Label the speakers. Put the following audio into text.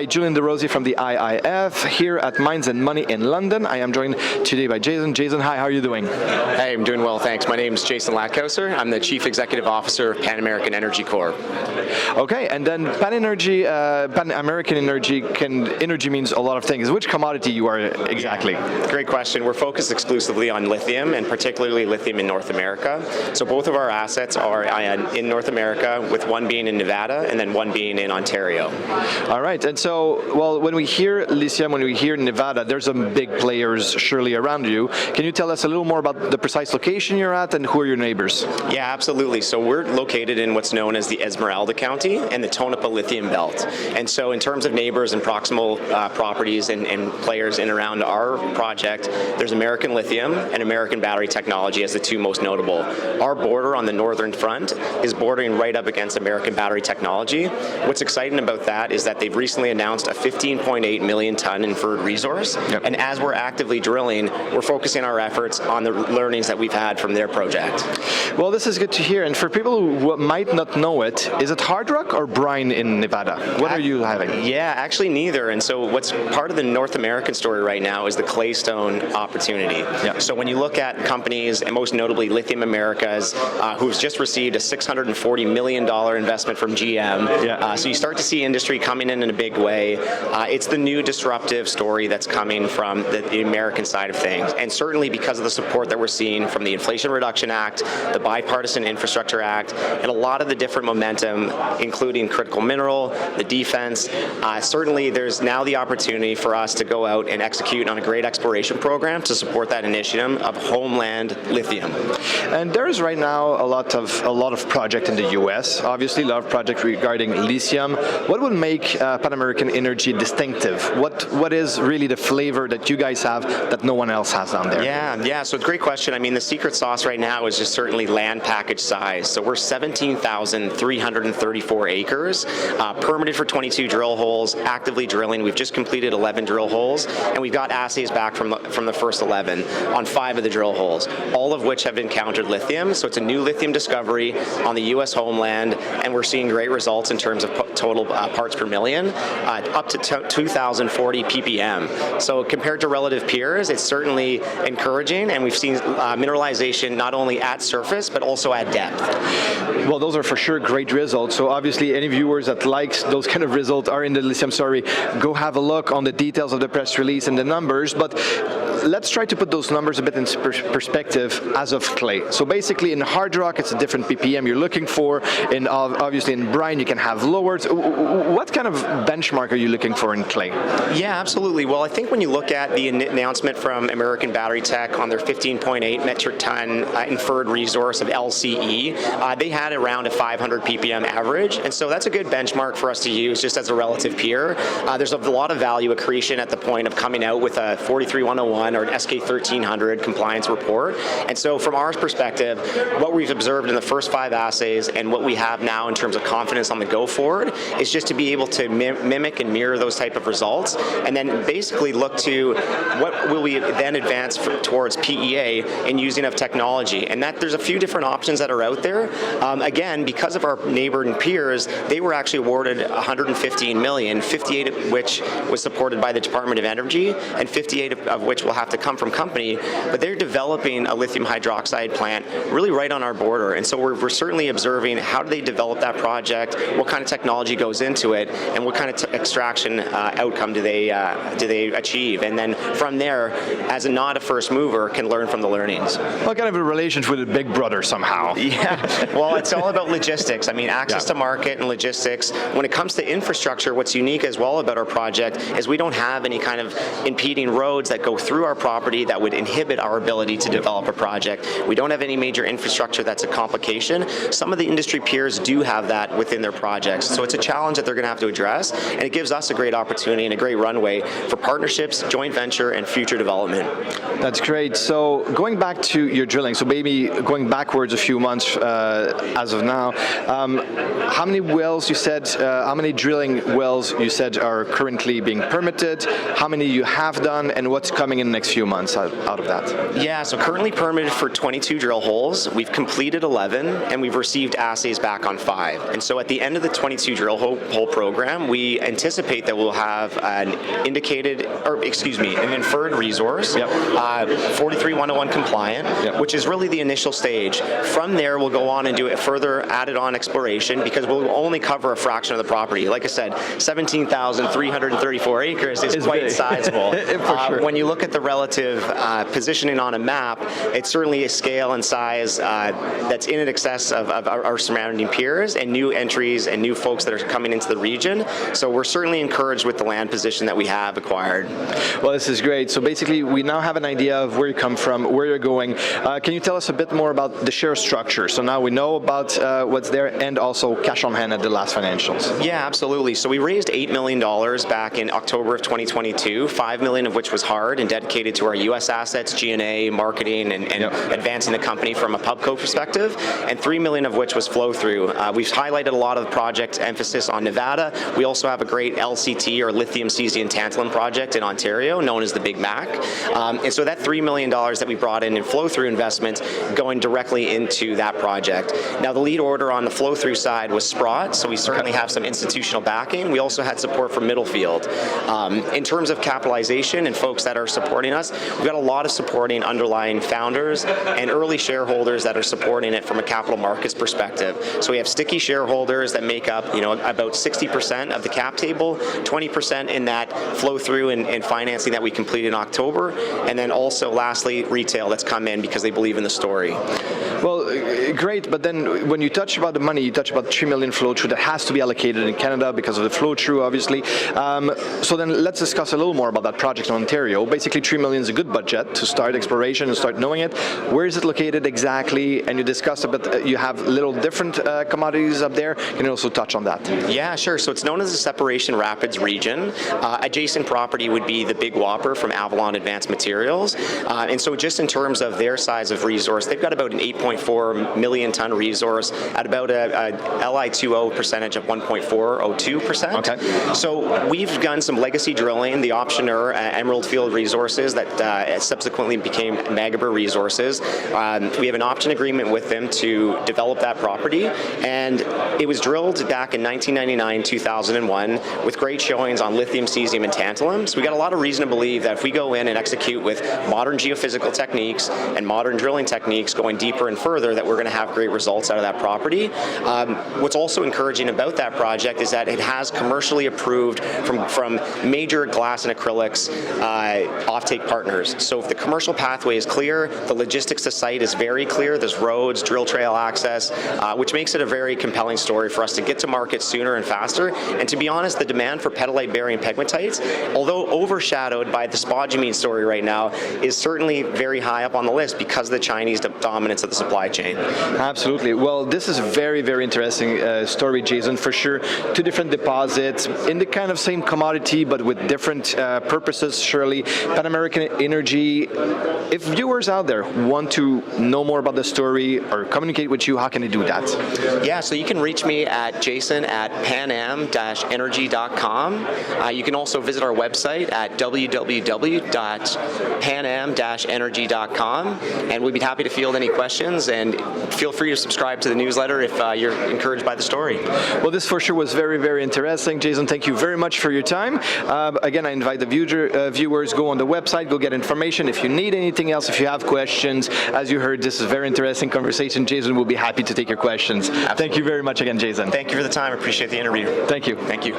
Speaker 1: Hi, Julian DeRosie from the IIF here at Minds and Money in London. I am joined today by Jason. Jason, hi, how are you doing?
Speaker 2: Hey, I'm doing well, thanks. My name is Jason Latkowcer. I'm the Chief Executive Officer of Pan American Energy Corp.
Speaker 1: Okay, and then Pan American Energy, energy means a lot of things. Which commodity you are exactly?
Speaker 2: Great question. We're focused exclusively on lithium, and particularly lithium in North America. So both of our assets are in North America, with one being in Nevada and then one being in Ontario.
Speaker 1: All right, and so, well, when we hear lithium, when we hear Nevada, there's some big players surely around you. Can you tell us a little more about the precise location you're at and who are your neighbors?
Speaker 2: Yeah, absolutely. So we're located in what's known as the Esmeralda County and the Tonopah Lithium Belt. And so in terms of neighbors and proximal properties and players in around our project, there's American Lithium and American Battery Technology as the two most notable. Our border on the northern front is bordering right up against American Battery Technology. What's exciting about that is that they've recently announced a 15.8 million ton inferred resource. Yep. And as we're actively drilling, we're focusing our efforts on the learnings that we've had from their project.
Speaker 1: Well, this is good to hear. And for people who might not know it, is it hard rock or brine in Nevada? What are you having?
Speaker 2: Yeah, actually neither. And so what's part of the North American story right now is the claystone opportunity. Yeah. So when you look at companies, and most notably Lithium Americas, who's just received a $640 million investment from GM. Yeah. So you start to see industry coming in a big way. It's the new disruptive story that's coming from the American side of things. And certainly because of the support that we're seeing from the Inflation Reduction Act, the Bipartisan Infrastructure Act, and a lot of the different momentum, including critical mineral, the defense, certainly there's now the opportunity for us to go out and execute on a great exploration program to support that initiative of homeland lithium.
Speaker 1: And there's right now a lot of projects in the US, obviously a lot of projects regarding lithium. What would make Pan American Energy distinctive? What is really the flavor that you guys have that no one else has down there?
Speaker 2: Yeah, so it's a great question. I mean, the secret sauce right now is just certainly land package size. So we're 17,334 acres, permitted for 22 drill holes, actively drilling. We've just completed 11 drill holes, and we've got assays back from the first 11 on 5 of the drill holes, all of which have encountered lithium. So it's a new lithium discovery on the U.S. homeland, and we're seeing great results in terms of total parts per million, up to 2,040 ppm. So compared to relative peers, it's certainly encouraging, and we've seen mineralization not only at surface, but also at depth.
Speaker 1: Well, those are for sure great results. So obviously any viewers that likes those kind of results are in the lithium story, go have a look on the details of the press release and the numbers. But let's try to put those numbers a bit in perspective as of clay. So basically in hard rock, it's a different ppm you're looking for. In obviously in brine, you can have lower. What kind of benchmark are you looking for in clay?
Speaker 2: Yeah, absolutely. Well, I think when you look at the announcement from American Battery Tech on their 15.8 metric ton inferred resource of LCE, they had around a 500 ppm average, and so that's a good benchmark for us to use just as a relative peer. There's a lot of value accretion at the point of coming out with a 43101 or an SK 1300 compliance report, and so from our perspective, what we've observed in the first 5 assays and what we have now in terms of confidence on the go forward is just to be able to mimic and mirror those type of results, and then basically look to what will we then advance towards PEA in using of technology. And that there's a few different options that are out there. Again, because of our neighbor and peers, they were actually awarded 115 million, 58 of which was supported by the Department of Energy, and 58 of which will have to come from company. But they're developing a lithium hydroxide plant really right on our border. And so we're certainly observing how do they develop that project, what kind of technology goes into it, and what kind of extraction outcome do they achieve. And then from there, as not a first mover, can learn from the learnings.
Speaker 1: What kind of a relationship with a big brother somehow?
Speaker 2: Yeah, well, it's all about logistics. I mean, access to market and logistics. When it comes to infrastructure, what's unique as well about our project is we don't have any kind of impeding roads that go through our property that would inhibit our ability to develop a project. We don't have any major infrastructure that's a complication. Some of the industry peers do have that within their projects. So it's a challenge that they're going to have to address, and it gives us a great opportunity and a great runway for partnerships, joint venture, and future development.
Speaker 1: That's great. So going back to your drilling, so maybe going backwards a few months as of now, how many wells you said, how many drilling wells you said are currently being permitted, how many you have done, and what's coming in the next few months out of that?
Speaker 2: Yeah, so currently permitted for 22 drill holes. We've completed 11, and we've received assays back on 5. And so at the end of the 22 drill hole program, we anticipate that we'll have an inferred resource, 43101 compliant, which is really the initial stage. From there, we'll go on and do a further added on exploration because we'll only cover a fraction of the property. Like I said, 17,334 acres is quite big. Sizable. Sure. When you look at the relative positioning on a map, it's certainly a scale and size that's in excess of our surrounding peers and new entries and new folks that are coming into the region. So we're certainly encouraged with the land position that we have acquired.
Speaker 1: Well, this is great. So basically, we now have an idea of where you come from, where you're going. Can you tell us a bit more about the share structure? So now we know about what's there and also cash on hand at the last financials.
Speaker 2: Yeah, absolutely. So we raised $8 million back in October of 2022, $5 million of which was hard and dedicated to our U.S. assets, G&A, marketing, and advancing the company from a pubco perspective, and $3 million of which was flow through. We've highlighted a lot of the project emphasis on Nevada. We also have a great LCT, or lithium, cesium, tantalum project in Ontario, known as the Big Mac. And so that $3 million that we brought in flow through investment going directly into that project. Now the lead order on the flow through side was Sprott, so we certainly have some institutional backing. We also had support from Middlefield. In terms of capitalization and folks that are supporting us, we've got a lot of supporting underlying founders and early shareholders that are supporting it from a capital markets perspective. So we have sticky shareholders that make up, about 60% of the cap table, 20% in that flow through and financing that we completed in October, and then also lastly retail that's come in because they believe in the story.
Speaker 1: Well, great, but then when you touch about the money, you touch about $3 million flow through that has to be allocated in Canada because of the flow through, obviously. So then let's discuss a little more about that project in Ontario. Basically, $3 million is a good budget to start exploration and start knowing it. Where is it located exactly? And you discussed a bit, you have little different commodities up there. Can you also touch on that?
Speaker 2: Yeah, sure. So it's known as the Separation Rapids region. Adjacent property would be the Big Whopper from Avalon Advanced Materials. And so just in terms of their size of resource, they've got about an 8.4 million ton resource at about a Li2O percentage of 1.402%.
Speaker 1: Okay.
Speaker 2: So we've done some legacy drilling, the optioner Emerald Field Resources that subsequently became Magabur Resources. We have an option agreement with them to develop that property, and it was drilled back in 1999, 2001 with great showings on lithium, cesium, and tantalum. So we got a lot of reason to believe that if we go in and execute with modern geophysical techniques and modern drilling techniques going deeper and further, that we're going to have great results out of that property. What's also encouraging about that project is that it has commercially approved from major glass and acrylics offtake partners. So if the commercial pathway is clear, the logistics to site is very clear. There's roads, drill trail access, which makes it a very compelling story for us to get to market sooner and faster. And to be honest, the demand for petalite-bearing pegmatites, although overshadowed by the spodumene story right now, is certainly very high up on the list because of the Chinese dominance of the supply chain.
Speaker 1: Absolutely. Well, this is a very, very interesting story, Jason, for sure. Two different deposits in the kind of same commodity, but with different purposes, surely. Pan American Energy, if viewers out there want to know more about the story or communicate with you, how can they do that?
Speaker 2: Yeah, so you can reach me at jason@panam-energy.com. You can also visit our website at www.panam-energy.com, and we'd be happy to field any questions, and feel free to subscribe to the newsletter if you're encouraged by the story.
Speaker 1: Well, this for sure was very, very interesting. Jason, thank you very much for your time. Again, I invite the viewers, go on the website, go get information. If you need anything else, if you have questions, as you heard, this is a very interesting conversation. Jason will be happy to take your questions. Absolutely. Thank you very much again, Jason.
Speaker 2: Thank you for the time. I appreciate the interview.
Speaker 1: Thank you.
Speaker 2: Thank you.